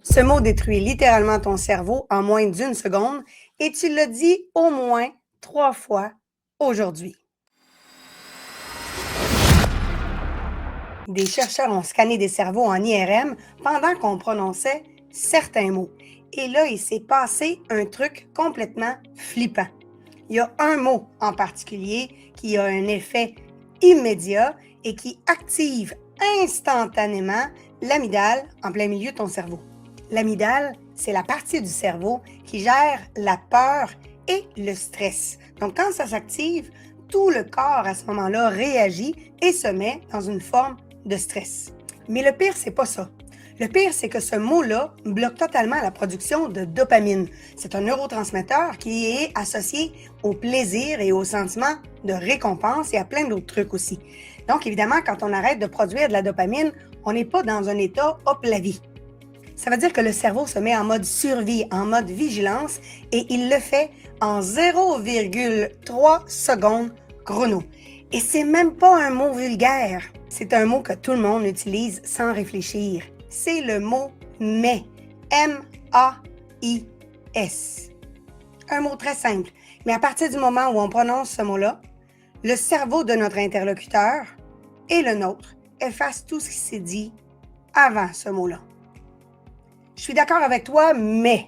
Ce mot détruit littéralement ton cerveau en moins d'une seconde et tu l'as dit au moins 3 fois aujourd'hui. Des chercheurs ont scanné des cerveaux en IRM pendant qu'on prononçait certains mots. Et là, il s'est passé un truc complètement flippant. Il y a un mot en particulier qui a un effet immédiat et qui active instantanément l'amygdale en plein milieu de ton cerveau. L'amygdale, c'est la partie du cerveau qui gère la peur et le stress. Donc, quand ça s'active, tout le corps à ce moment-là réagit et se met dans une forme de stress. Mais le pire, c'est pas ça. Le pire, c'est que ce mot-là bloque totalement la production de dopamine. C'est un neurotransmetteur qui est associé au plaisir et au sentiment de récompense et à plein d'autres trucs aussi. Donc, évidemment, quand on arrête de produire de la dopamine, on n'est pas dans un état hop la vie. Ça veut dire que le cerveau se met en mode survie, en mode vigilance, et il le fait en 0,3 secondes chrono. Et c'est même pas un mot vulgaire. C'est un mot que tout le monde utilise sans réfléchir. C'est le mot mais. M-A-I-S. Un mot très simple. Mais à partir du moment où on prononce ce mot-là, le cerveau de notre interlocuteur et le nôtre effacent tout ce qui s'est dit avant ce mot-là. Je suis d'accord avec toi, mais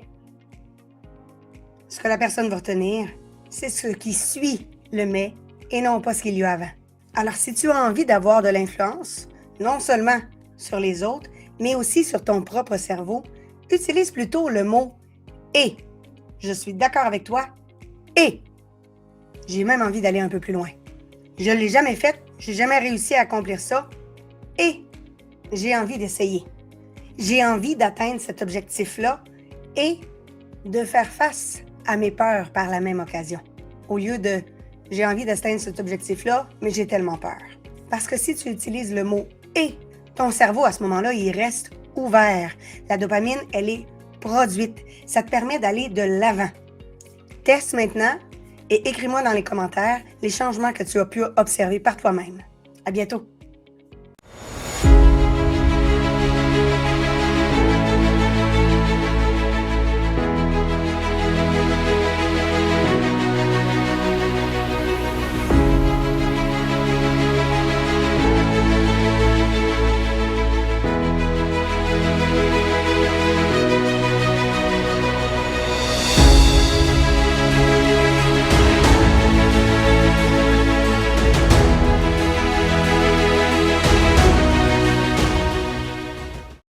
ce que la personne va retenir, c'est ce qui suit le mais et non pas ce qu'il y a avant. Alors, si tu as envie d'avoir de l'influence, non seulement sur les autres, mais aussi sur ton propre cerveau, utilise plutôt le mot « et ». Je suis d'accord avec toi et j'ai même envie d'aller un peu plus loin. Je ne l'ai jamais fait, j'ai jamais réussi à accomplir ça et j'ai envie d'essayer. J'ai envie d'atteindre cet objectif-là et de faire face à mes peurs par la même occasion. Au lieu de « j'ai envie d'atteindre cet objectif-là, mais j'ai tellement peur ». Parce que si tu utilises le mot « et », ton cerveau, à ce moment-là, il reste ouvert. La dopamine, elle est produite. Ça te permet d'aller de l'avant. Teste maintenant et écris-moi dans les commentaires les changements que tu as pu observer par toi-même. À bientôt!